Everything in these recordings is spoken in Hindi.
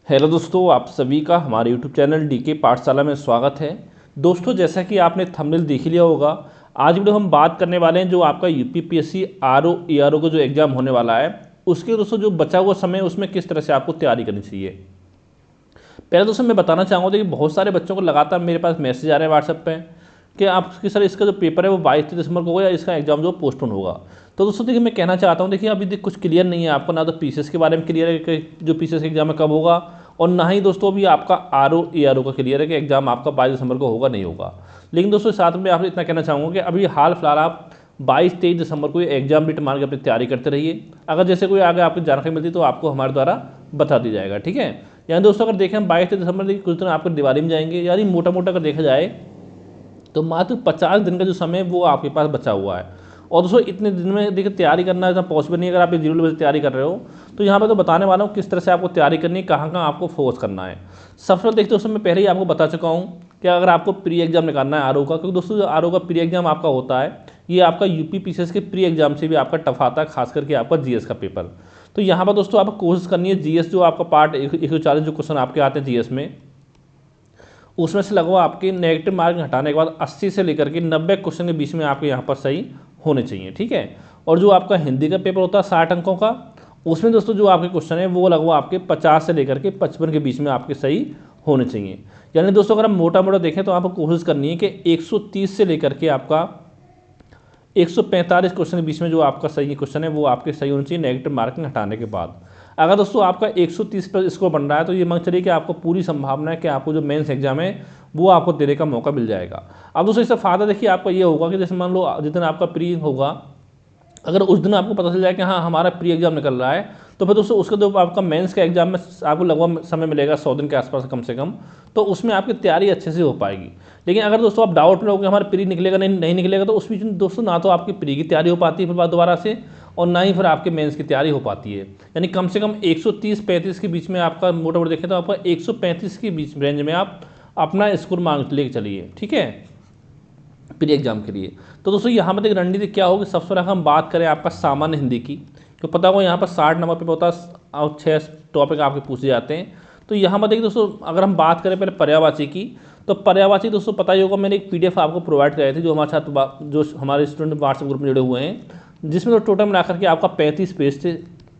हेलो दोस्तों, आप सभी का हमारे यूट्यूब चैनल डीके पाठशाला में स्वागत है। दोस्तों, जैसा कि आपने थंबनेल देख लिया होगा, आज वीडियो हम बात करने वाले हैं जो आपका यूपीपीएससी आरओ ईआरओ का जो एग्ज़ाम होने वाला है, उसके दोस्तों जो बचा हुआ समय है उसमें किस तरह से आपको तैयारी करनी चाहिए। पहले दोस्तों मैं बताना चाहूँगा कि बहुत सारे बच्चों को लगातार मेरे पास मैसेज आ रहे हैं व्हाट्सएप पे कि आपकी सर इसका जो पेपर है वो 22 दिसंबर को होगा या इसका एग्जाम जो पोस्टपोन होगा। तो दोस्तों देखिए, मैं कहना चाहता हूँ, देखिए अभी कुछ क्लियर नहीं है आपको, ना तो पीसीएस के बारे में क्लियर है कि जो पीसीएस का एग्जाम है कब होगा, और ना ही दोस्तों अभी आपका आरओ ईआरओ का क्लियर है कि एग्जाम आपका 22 दिसंबर को होगा नहीं होगा। लेकिन दोस्तों साथ में आपसे इतना कहना चाहूँगा कि अभी हाल फिलहाल आप 22-23 दिसंबर को एग्जाम डेट मान के अपनी तैयारी करते रहिए। अगर जैसे कोई आगे आपको जानकारी मिलती तो आपको हमारे द्वारा बता दी जाएगा, ठीक है। यानी दोस्तों अगर देखें हम 22 दिसंबर देखिए कुछ दिन आपको दिवाली में जाएंगे, यानी मोटा मोटा अगर देखा जाए तो मात्र 50 दिन का जो समय है वो आपके पास बचा हुआ है। और दोस्तों इतने दिन में देखिए तैयारी करना इतना पॉसिबल नहीं है। अगर आप 0 बजे तैयारी कर रहे हो तो यहाँ पर तो बताने वाला हूँ किस तरह से आपको तैयारी करनी है, कहाँ कहाँ आपको फोकस करना है। सबसे पहले देखते दोस्तों मैं पहले ही आपको बता चुका हूँ कि अगर आपको प्री एग्जाम निकालना है आरओ का, क्योंकि दोस्तों जो आरओ का प्री एग्जाम आपका होता है ये आपका यूपी पीसीएस के प्री एग्जाम से भी आपका टफ आता है, खास करके आपका जीएस का पेपर। तो यहाँ पर दोस्तों आपको कोशिश करनी है जीएस जो आपका पार्ट 140 जो क्वेश्चन आपके आते हैं जीएस में, उसमें से लगभग आपके नेगेटिव मार्क हटाने के बाद 80 से लेकर के 90 क्वेश्चन के बीच में आपके यहाँ पर सही होने चाहिए, ठीक है। और जो आपका हिंदी का पेपर होता है 60 अंकों का, उसमें दोस्तों जो आपके क्वेश्चन है वो लगभग आपके 50 से लेकर के 55 के बीच में आपके सही होने चाहिए। यानी दोस्तों अगर हम मोटा मोटा देखें तो आपको कोशिश करनी है कि 130 से लेकर के आपका 145 क्वेश्चन के बीच में जो आपका सही क्वेश्चन है वो आपके सही होने चाहिए नेगेटिव मार्किंग हटाने के बाद। अगर दोस्तों आपका 130 पर स्कोर बन रहा है तो ये मान चलिए कि आपको पूरी संभावना है कि आपको जो मेंस एग्जाम है वो आपको देने का मौका मिल जाएगा। अब दोस्तों इससे फ़ायदा देखिए आपका ये होगा कि जैसे मान लो जिस दिन आपका प्री होगा, अगर उस दिन आपको पता चल जाए कि हाँ हमारा प्री एग्जाम निकल रहा है, तो फिर दोस्तों उसका जो आपका मेंस का एग्जाम में आपको लगभग समय मिलेगा 100 दिन के आसपास कम से कम, तो उसमें आपकी तैयारी अच्छे से हो पाएगी। लेकिन अगर दोस्तों आप डाउट में हो कि हमारा प्री निकलेगा नहीं निकलेगा, तो उस बीच में दोस्तों ना तो आपकी प्री की तैयारी हो पाती है फिर बाद दोबारा से, और ना ही फिर आपके मेंस की तैयारी हो पाती है। यानी कम से कम 130-35 के बीच में आपका मोटा मोटा देखें तो आपका 135 के बीच रेंज में आप अपना स्कोर मांग लेके चलिए, ठीक है, प्री एग्जाम के लिए। तो दोस्तों यहाँ पर एक रणनीति क्या होगी, सबसे पहले हम बात करें आपका सामान्य हिंदी की, तो पता होगा यहाँ पर 60 नंबर पे होता है और 6 टॉपिक आपके पूछे जाते हैं। तो यहाँ पर देखिए दोस्तों अगर हम बात करें पहले पर्यायवाची की, तो पर्यायवाची दोस्तों पता ही होगा मैंने एक पीडीएफ आपको प्रोवाइड कराई थी जो हमारे साथ जो हमारे स्टूडेंट व्हाट्सएप ग्रुप में जुड़े हुए हैं, जिसमें तो टोटल मिलाकर के आपका 35 पेज थे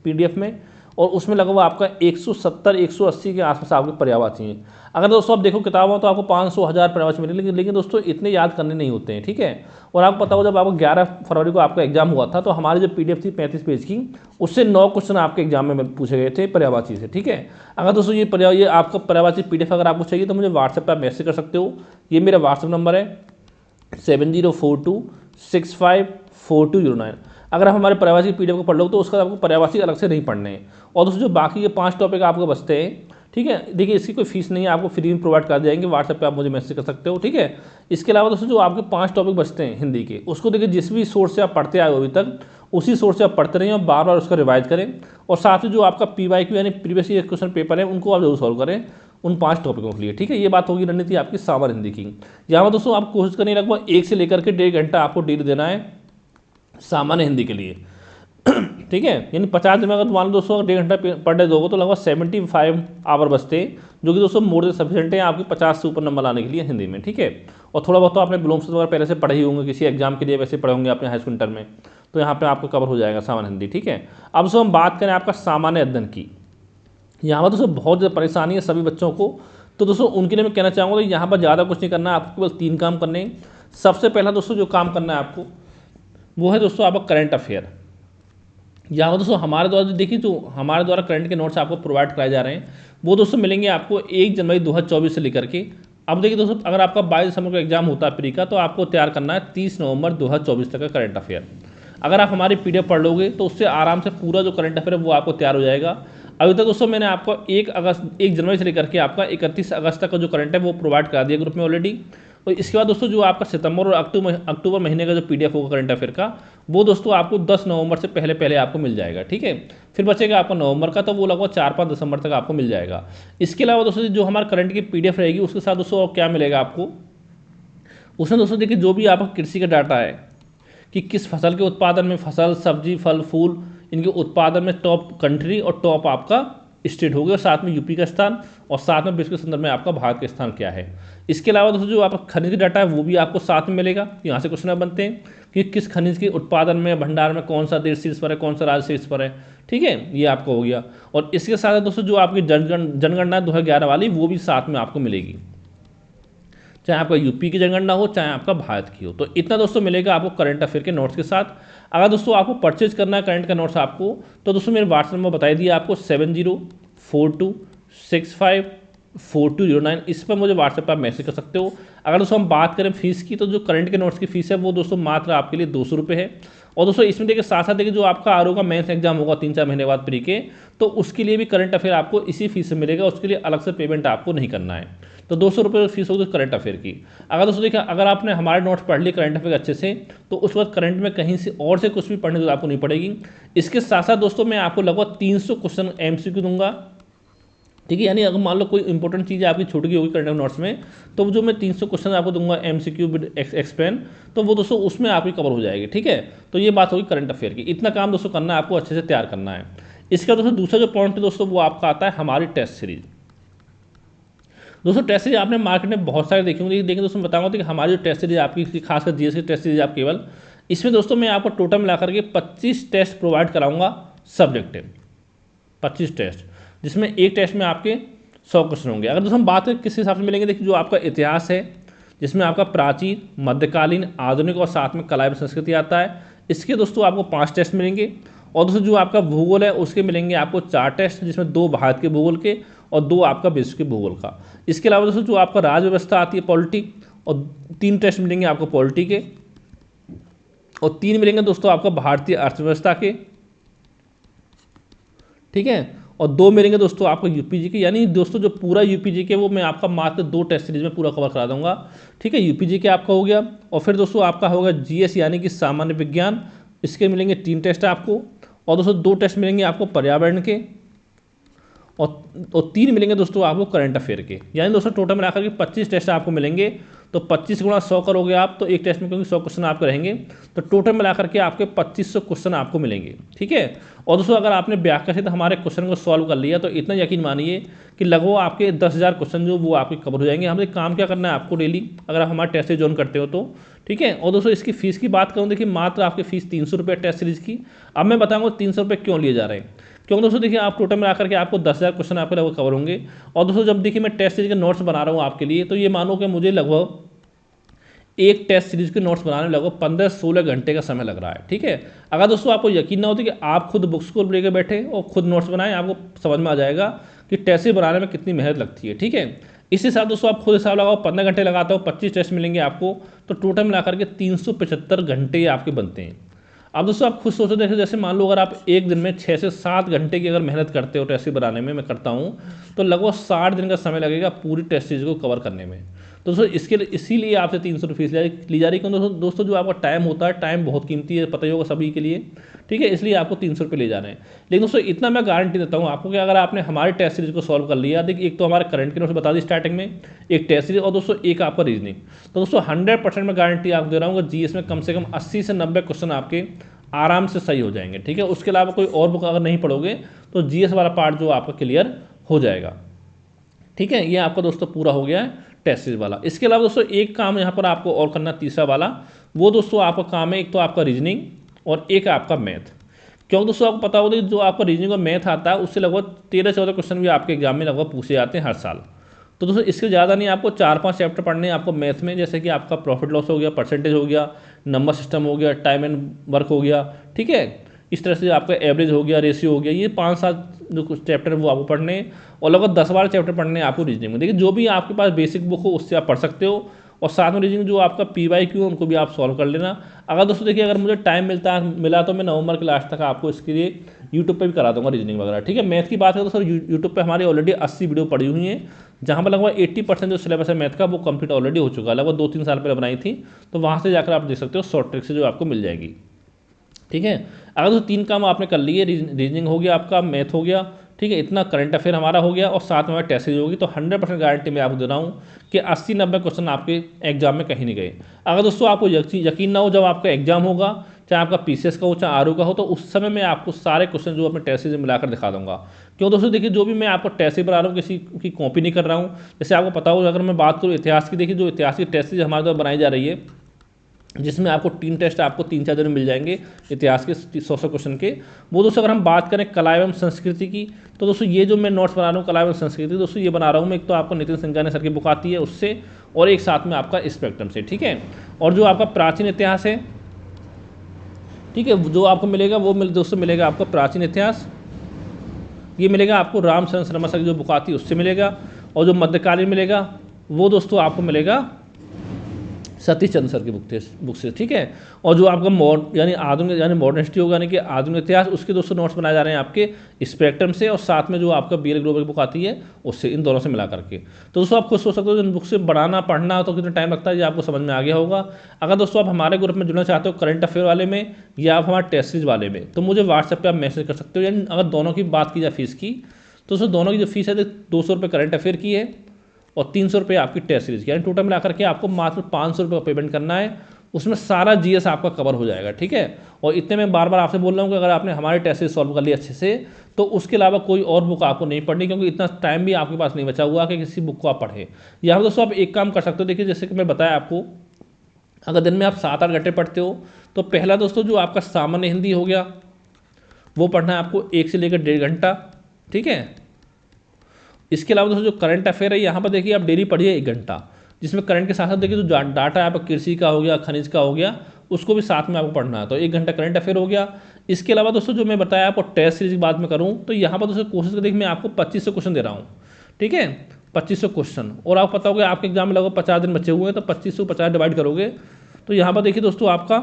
पीडीएफ में, और उसमें लगभग आपका 170-180 के आसपास आपके पर्यायवाची हैं। अगर दोस्तों आप देखो किताबों तो आपको 500-1000 पर्यायवाची मिले, लेकिन दोस्तों इतने याद करने नहीं होते हैं, ठीक है। और आपको पता हो जब आपको 11 फरवरी को आपका एग्जाम हुआ था तो हमारी जो पीडीएफ थी 35 पेज की, उससे 9 क्वेश्चन आपके एग्जाम में पूछे गए थे पर्यायवाची से, ठीक है। अगर दोस्तों ये आपका पर्यायवाची पीडीएफ अगर आपको चाहिए तो मुझे व्हाट्सएप पर आप मैसेज कर सकते हो। ये मेरा व्हाट्सएप नंबर है 7042654209। अगर आप हमारे पर्यायवाची पीडीएफ को पढ़ लो तो उसका आपको पर्यायवाची अलग से नहीं पढ़ने हैं। और दोस्तों जो बाकी के 5 टॉपिक आपको बचते हैं, ठीक है, देखिए इसकी कोई फीस नहीं है, आपको फ्री में प्रोवाइड कर जाएंगे, व्हाट्सएप पे आप मुझे मैसेज कर सकते हो, ठीक है। इसके अलावा दोस्तों जो आपके 5 टॉपिक बचते हैं हिंदी के, उसको देखिए जिस भी सोर्स से आप पढ़ते आए हो अभी तक उसी सोर्स से आप पढ़ते रहिए और बार बार उसका रिवाइज करें। और साथ ही जो आपका पीवाईक्यू यानी प्रीवियस ईयर क्वेश्चन पेपर है उनको आप जरूर सॉल्व करें उन 5 टॉपिकों के लिए, ठीक है। ये बात होगी रणनीति आपकी सामान्य हिंदी की। यहाँ पर दोस्तों आप कोशिश करनी लगभग 1 से लेकर के 1.5 घंटा आपको डेली देना है सामान्य हिंदी के लिए, ठीक है। यानी 50 दिन में अगर मान लो दोस्तों 1.5 घंटा पर डे दोगे तो लगभग 75 आवर बचते हैं, जो कि दोस्तों मोर देन सफिशिएंट है आपकी 50 से ऊपर नंबर लाने के लिए हिंदी में, ठीक है। और थोड़ा बहुत तो आपने विलोम वगैरह पहले से पढ़े ही होंगे, किसी एग्जाम के लिए वैसे पढ़े होंगे आपने हाई स्कूल इंटर में, तो यहाँ पर आपको कवर हो जाएगा सामान्य हिंदी, ठीक है। अब दोस्तों हम बात करें आपका सामान्य अध्ययन की, यहाँ पर दोस्तों बहुत ज़्यादा परेशानी है सभी बच्चों को। तो दोस्तों उनके लिए मैं कहना चाहूँगा तो यहाँ पर ज़्यादा कुछ नहीं करना है, आपको केवल 3 काम करने हैं। सबसे पहला दोस्तों जो काम करना है आपको वो है दोस्तों आपका करंट अफेयर। यहाँ पर दोस्तों हमारे द्वारा जो देखिए जो हमारे द्वारा करंट के नोट्स आपको प्रोवाइड कराए जा रहे हैं वो दोस्तों मिलेंगे आपको 1 जनवरी 2024 से लेकर के। अब देखिए दोस्तों अगर आपका 22 दिसंबर को एग्जाम होता है प्री का, तो आपको तैयार करना है 30 नवंबर 2024 तक का करंट अफेयर। अगर आप हमारी पीडीएफ पढ़ लोगे तो उससे आराम से पूरा जो करंट अफेयर है वो आपको तैयार हो जाएगा। अभी तक दोस्तों मैंने आपको 1 जनवरी से लेकर के आपका 31 अगस्त तक का जो करंट है वो प्रोवाइड करा दिया ग्रुप में ऑलरेडी। और इसके बाद दोस्तों जो आपका सितंबर और अक्टूबर महीने का जो पीडीएफ होगा करंट अफेयर का, वो दोस्तों आपको 10 नवंबर से पहले पहले आपको मिल जाएगा, ठीक है। फिर बचेगा आपका नवंबर का, तो वो लगभग 4-5 दिसंबर तक आपको मिल जाएगा। इसके अलावा दोस्तों जो हमारा करंट की पीडीएफ रहेगी उसके साथ दोस्तों और क्या मिलेगा आपको, उसमें दोस्तों देखिए जो भी आपका कृषि का डाटा है कि किस फसल के उत्पादन में, फसल, सब्जी, फल, फूल, इनके उत्पादन में टॉप कंट्री और टॉप आपका स्टेट हो गए और साथ में यूपी का स्थान और साथ में विश्व के संदर्भ में आपका भारत का स्थान क्या है। इसके अलावा दोस्तों जो आपका खनिज डाटा है वो भी आपको साथ में मिलेगा। यहाँ से क्वेश्चन बनते हैं कि किस खनिज के उत्पादन में भंडार में कौन सा देश शीर्ष पर है, कौन सा राज्य शीर्ष पर है। ठीक है, ये आपको हो गया। और इसके साथ दोस्तों जो आपकी जनगणना 2011 वाली वो भी साथ में आपको मिलेगी, चाहे आपका यूपी की जनगणना हो चाहे आपका भारत की हो। तो इतना दोस्तों मिलेगा आपको करंट अफेयर के नोट्स के साथ। अगर दोस्तों आपको परचेज करना है करंट का नोट्स आपको, तो दोस्तों मेरे व्हाट्सएप नंबर बताई दिया आपको 7042654209, इस पर मुझे व्हाट्सएप पर आप मैसेज कर सकते हो। अगर दोस्तों हम बात करें फीस की, तो जो करंट के नोट्स की फीस है वो दोस्तों मात्र आपके लिए 200 रुपये है। और दोस्तों इसमें देखिए साथ साथ देखिए जो आपका आरओ का मेंस एग्जाम होगा 3-4 महीने बाद प्री के, तो उसके लिए भी करंट अफेयर आपको इसी फीस से मिलेगा, उसके लिए अलग से पेमेंट आपको नहीं करना है। तो 200 रुपये फीस होगी करंट अफेयर की। अगर दोस्तों देखिए अगर आपने हमारे नोट्स पढ़ लिए करंट अफेयर अच्छे से, तो उस वक्त करंट में कहीं से और से कुछ भी पढ़ने की आपको नहीं पड़ेगी। इसके साथ साथ दोस्तों मैं आपको लगभग 300 क्वेश्चन MCQ दूंगा। ठीक है, यानी अगर मान लो कोई इंपॉर्टेंट चीज़ आपकी छूट गई होगी करंट अफेयर नोट्स में, तो जो मैं 300 क्वेश्चन आपको दूंगा MCQ विद एक्सप्लेन, तो वो दोस्तों उसमें आपकी कवर हो जाएगी। ठीक है, तो ये बात होगी करंट अफेयर की। इतना काम दोस्तों करना है आपको, अच्छे से तैयार करना है। इसका दोस्तों दूसरा जो पॉइंट है दोस्तों वो आपका आता है हमारी टेस्ट सीरीज। दोस्तों टेस्ट सीरीज आपने मार्केट में बहुत सारे देखे होंगे, लेकिन दोस्तों बताऊंगा कि हमारी जो टेस्ट सीरीज आपकी खासकर जीएस की टेस्ट सीरीज आप केवल इसमें दोस्तों मैं आपको टोटल मिलाकर के 25 टेस्ट प्रोवाइड कराऊंगा सब्जेक्टिव, 25 टेस्ट, जिसमें एक टेस्ट में आपके 100 क्वेश्चन होंगे। अगर दोस्तों हम बात करें किस हिसाब से मिलेंगे, देखिए जो आपका इतिहास है जिसमें आपका प्राचीन, मध्यकालीन, आधुनिक और साथ में कला एवं संस्कृति आता है, इसके दोस्तों आपको 5 टेस्ट मिलेंगे। और दोस्तों जो आपका भूगोल है उसके मिलेंगे आपको 4 टेस्ट, जिसमें 2 भारत के भूगोल के और 2 आपका विश्व के भूगोल का। इसके अलावा दोस्तों जो आपका राज्य व्यवस्था आती है पॉलिटी, और 3 टेस्ट मिलेंगे आपको पॉलिटी के, और 3 मिलेंगे दोस्तों आपका भारतीय अर्थव्यवस्था के। ठीक है, और 2 मिलेंगे दोस्तों आपको यूपीजी के। यानी दोस्तों जो पूरा यूपीजी के वो मैं आपका मात्र 2 टेस्ट सीरीज में पूरा कवर करा दूंगा। ठीक है, यूपीजी के आपका हो गया। और फिर दोस्तों आपका होगा जीएस यानी कि सामान्य विज्ञान, इसके मिलेंगे 3 टेस्ट आपको। और दोस्तों 2 टेस्ट मिलेंगे आपको पर्यावरण के, और 3 मिलेंगे दोस्तों आपको करंट अफेयर के। यानी दोस्तों टोटल मिलाकर के 25 टेस्ट आपको मिलेंगे। तो 25 गुणा 100 करोगे आप, तो एक टेस्ट में क्योंकि 100 क्वेश्चन आपके रहेंगे, तो टोटल मिलाकर के आपके 2500 क्वेश्चन आपको मिलेंगे। ठीक है, और दोस्तों अगर आपने व्याख्या से हमारे क्वेश्चन को सॉल्व कर लिया, तो इतना यकीन मानिए कि लगभग आपके 10,000 क्वेश्चन जो वो आपके कवर हो जाएंगे। हमें काम क्या करना है आपको डेली, अगर आप हमारे टेस्ट से ज्वाइन करते हो तो। ठीक है, और दोस्तों इसकी फीस की बात करूँ, देखिए मात्र आपकी फीस 300 रुपये टेस्ट सीरीज की। अब मैं बताऊँगा 300 रुपये क्यों लिए जा रहे हैं। क्योंकि दोस्तों देखिए आप टोटल में आकर के आपको 10,000 क्वेश्चन आपके लगभग कवर होंगे। और दोस्तों जब देखिए मैं टेस्ट सीरीज के नोट्स बना रहा हूँ आपके लिए, तो ये मानो कि मुझे लगभग एक टेस्ट सीरीज के नोट्स बनाने में लगभग 15-16 घंटे का समय लग रहा है। ठीक है, अगर दोस्तों आपको यकीन ना होती कि आप खुद बुक्स को लेकर बैठे और खुद नोट्स बनाएं, आपको समझ में आ जाएगा कि टेस्ट सीरीज बनाने में कितनी मेहनत लगती है। ठीक है, इसी साथ दोस्तों आप खुद हिसाब लगाओ, 15 घंटे लगाता हो, 25 टेस्ट मिलेंगे आपको, तो टोटल मिलाकर के 375 घंटे आपके बनते हैं। अब दोस्तों आप खुद सोचो, देखो जैसे मान लो अगर आप एक दिन में 6 से 7 घंटे की अगर मेहनत करते हो टेस्ट सीरीज बनाने में, मैं करता हूँ, तो लगभग 60 दिन का समय लगेगा पूरी टेस्ट सीरीज को कवर करने में। तो दोस्तों इसके लिए इसीलिए आपसे 300 रुपये फीस ली जा रही है, क्योंकि दोस्तों जो आपका टाइम होता है, टाइम बहुत कीमती है, पता ही होगा सभी के लिए। ठीक है, इसलिए आपको 300 रुपये ले जाना है। लेकिन दोस्तों इतना मैं गारंटी देता हूँ आपको कि अगर आपने हमारे टेस्ट सीरीज को सॉल्व कर लिया, देखिए एक तो हमारे करंट के नोट्स बता दी स्टार्टिंग में, एक टेस्ट सीरीज, और दोस्तों एक आपका रीजनिंग, तो दोस्तों 100% मैं गारंटी आपको दे रहा हूँ कि जीएस में कम से कम 80 से 90 क्वेश्चन आपके आराम से सही हो जाएंगे। ठीक है, उसके अलावा कोई और बुक अगर नहीं पढ़ोगे तो जीएस वाला पार्ट जो आपका क्लियर हो जाएगा। ठीक है, ये आपका दोस्तों पूरा हो गया है टेस्ट सीरीज वाला। इसके अलावा दोस्तों एक काम यहाँ पर आपको और करना, तीसरा वाला, वो दोस्तों आपका काम है, एक तो आपका रीजनिंग और एक आपका मैथ। क्योंकि दोस्तों आपको पता होगा जो आपका रीजनिंग और मैथ आता है उससे लगभग 13-14 क्वेश्चन भी आपके एग्जाम में लगभग पूछे जाते हैं हर साल। तो दोस्तों इससे ज़्यादा नहीं, आपको 4-5 चैप्टर पढ़ने हैं आपको मैथ में, जैसे कि आपका प्रॉफिट लॉस हो गया, परसेंटेज हो गया, नंबर सिस्टम हो गया, टाइम एंड वर्क हो गया। ठीक है, इस तरह से आपका एवरेज हो गया, रेशियो हो गया, ये 5-7 जो कुछ चैप्टर है वो आपको पढ़ने हैं, और लगभग 10-12 चैप्टर पढ़ने हैं आपको रीजनिंग में। देखिए जो भी आपके पास बेसिक बुक हो उससे आप पढ़ सकते हो, और साथ में रीजनिंग जो आपका PYQ है उनको भी आप सॉल्व कर लेना। अगर दोस्तों देखिए अगर मुझे टाइम मिला तो मैं नवंबर के लास्ट तक आपको इसके लिए यूट्यूब पे भी करा दूंगा रीजनिंग वगैरह। ठीक है, मैथ की बात करें तो सर यूट्यूब पे हमारी ऑलरेडी 80 वीडियो पड़ी हुई हैं, जहाँ पर लगभग 80% जो सिलेबस है मैथ का वो कंप्लीट ऑलरेडी हो चुका है, लगभग 2-3 साल पहले बनाई थी, तो वहाँ से जाकर आप देख सकते हो शॉर्ट ट्रिक से जो आपको मिल जाएगी। ठीक है, अगर तो 3 काम आपने कर लिए, रीजनिंग हो गया आपका, मैथ हो गया, ठीक है, इतना करंट अफेयर हमारा हो गया, और साथ में हमारी टेस्ट सीरीज होगी, तो 100% गारंटी मैं आपको दे रहा हूँ कि 80-90 क्वेश्चन आपके एग्जाम में कहीं नहीं गए। अगर दोस्तों आपको यकीन ना हो, जब आपका एग्जाम होगा चाहे आपका पीसीएस का हो चाहे आरओ का हो, तो उस समय मैं आपको सारे क्वेश्चन जो अपने टेस्ट सीरीज में मिलाकर दिखा दूंगा। क्यों दोस्तों, देखिए जो भी मैं आपको टेस्ट सीरीज बना रहा हूँ किसी की कॉपी नहीं कर रहा हूँ। जैसे आपको पता होगा, अगर मैं बात करूँ इतिहास की, देखिए जो इतिहास की टेस्ट सीरीज हमारे द्वारा बनाई जा रही है, जिसमें आपको 3 टेस्ट आपको 3-4 दिन में मिल जाएंगे इतिहास के 100 क्वेश्चन के। वो दोस्तों अगर हम बात करें कला एवं संस्कृति की, तो दोस्तों ये जो मैं नोट्स बना रहा हूँ कला एवं संस्कृति, दोस्तों ये बना रहा हूँ मैं, एक तो आपको नितिन संगानी सर की बुक आती है उससे, और एक साथ में आपका स्पेक्ट्रम से, ठीक है। और जो आपका प्राचीन इतिहास है, ठीक है, जो आपको मिलेगा वो दोस्तों मिलेगा आपको प्राचीन इतिहास, ये मिलेगा आपको रामचंद्र शर्मा सर की जो बुक आती है उससे मिलेगा। और जो मध्यकालीन मिलेगा वो दोस्तों आपको मिलेगा सतीश चंद्र सर की बुक से, ठीक है। और जो आपका यानी आधुनिक यानी मॉडर्न हिस्ट्री होगा, यानी कि आधुनिक इतिहास, उसके दोस्तों नोट्स बनाए जा रहे हैं आपके स्पेक्ट्रम से, और साथ में जो आपका BL ग्लोबल की बुक आती है उससे, इन दोनों से मिला करके। तो दोस्तों आप खुद सोच सकते हो इन बुक से बनाना पढ़ना तो कितना टाइम लगता है, ये आपको समझ में आ गया होगा। अगर दोस्तों आप हमारे ग्रुप में जुड़ना चाहते हो करंट अफेयर वाले में या आप हमारे टेस्ट सीरीज वाले में, तो मुझे व्हाट्सएप पर आप मैसेज कर सकते हो। यानी अगर दोनों की बात की जाए फीस की, तो दोस्तों दोनों की जो फीस है 200 रुपये करंट अफेयर की है और 300 रुपये आपकी टेस्ट सीरीज की, यानी टोटल मिलाकर के आपको मात्र 500 रुपये का पेमेंट करना है। उसमें सारा GS आपका कवर हो जाएगा, ठीक है। और इतने में बार बार आपसे बोल रहा हूँ कि अगर आपने हमारे टेस्ट सीरीज सॉल्व कर लिया अच्छे से, तो उसके अलावा कोई और बुक आपको नहीं पढ़नी, क्योंकि इतना टाइम भी आपके पास नहीं बचा हुआ कि किसी बुक को आप पढ़ें। या दोस्तों आप एक काम कर सकते हो, देखिए जैसे कि मैं बताया आपको, अगर दिन में आप 7-8 घंटे पढ़ते हो, तो पहला दोस्तों जो आपका सामान्य हिंदी हो गया वो पढ़ना है आपको 1 से लेकर 1.5 घंटा, ठीक है। इसके अलावा दोस्तों जो करंट अफेयर है, यहाँ पर देखिए आप डेली पढ़िए 1 घंटा, जिसमें करंट के साथ साथ देखिए जो डाटा है आपका कृषि का हो गया, खनिज का हो गया, उसको भी साथ में आपको पढ़ना है, तो 1 घंटा करंट अफेयर हो गया। इसके अलावा दोस्तों जो मैं बताया आपको टेस्ट सीरीज की बात में करूँ, तो यहाँ पर दोस्तों कोशिश कर देखिए मैं आपको 2500 क्वेश्चन दे रहा हूँ, ठीक है, 2500 क्वेश्चन। और आपको पता होगा आपके एग्जाम में लगभग 50 दिन बचे हुए हैं, तो 2500 को 50 डिवाइड करोगे तो यहाँ पर देखिए दोस्तों आपका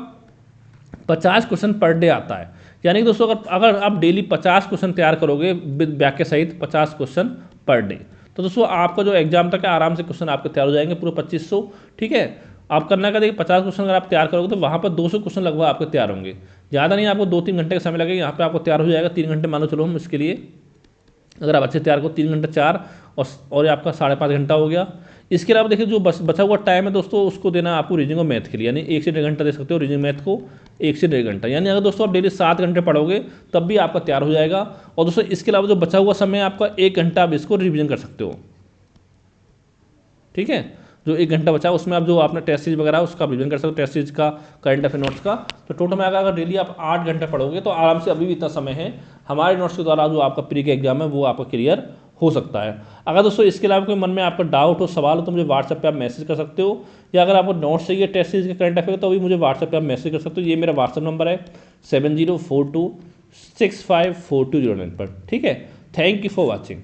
50 क्वेश्चन पर डे आता है। यानी कि दोस्तों अगर आप डेली 50 क्वेश्चन तैयार करोगे विद व्याख्या सहित 50 क्वेश्चन पर डे, तो दोस्तों आपका जो एग्जाम तक है आराम से क्वेश्चन आपके तैयार हो जाएंगे पूरे 2500, ठीक है। आप करना का देखिए 50 क्वेश्चन अगर आप तैयार करोगे तो वहाँ पर 200 क्वेश्चन लगभग आपके तैयार होंगे, ज़्यादा नहीं, आपको 2-3 घंटे का समय लगेगा, यहाँ पर आपको तैयार हो जाएगा 3 घंटे मान लो चलो हम इसके लिए, अगर आप अच्छे तैयार करो 3 घंटे 4 और आपका 5.5 घंटा हो गया। इसके अलावा देखिए जो बचा हुआ टाइम है दोस्तों उसको देना आपको रीजनिंग और मैथ के लिए, यानी 1 से 1.5 घंटा दे सकते हो रीजनिंग मैथ को, 1 से 1.5 घंटा। यानी अगर दोस्तों आप डेली 7 घंटे पढ़ोगे तब भी आपका तैयार हो जाएगा। और दोस्तों इसके अलावा जो बचा हुआ समय आपका 1 घंटा आप इसको रिविजन कर सकते हो, ठीक है। जो 1 घंटा बचा उसमें आप जो आपने टेस्ट सीरीज वगैरह उसका रिविजन कर सकते हो, टेस्ट सीरीज का, करंट अफेयर नोट्स का। तो टोटल में अगर डेली आप 8 घंटे पढ़ोगे तो आराम से अभी भी इतना समय है, हमारे नोट्स के द्वारा जो आपका प्री का एग्जाम है वो आपका क्लियर हो सकता है। अगर दोस्तों इसके अलावा कोई मन में आपका डाउट हो, सवाल हो, तो मुझे व्हाट्सएप पे आप मैसेज कर सकते हो, या अगर आपको नोट्स चाहिए टेस्ट सीरीज के करंट अफेयर तो भी मुझे व्हाट्सएप पे आप मैसेज कर सकते हो। ये मेरा व्हाट्सएप नंबर है 7042654209 पर, ठीक है। Thank you for watching.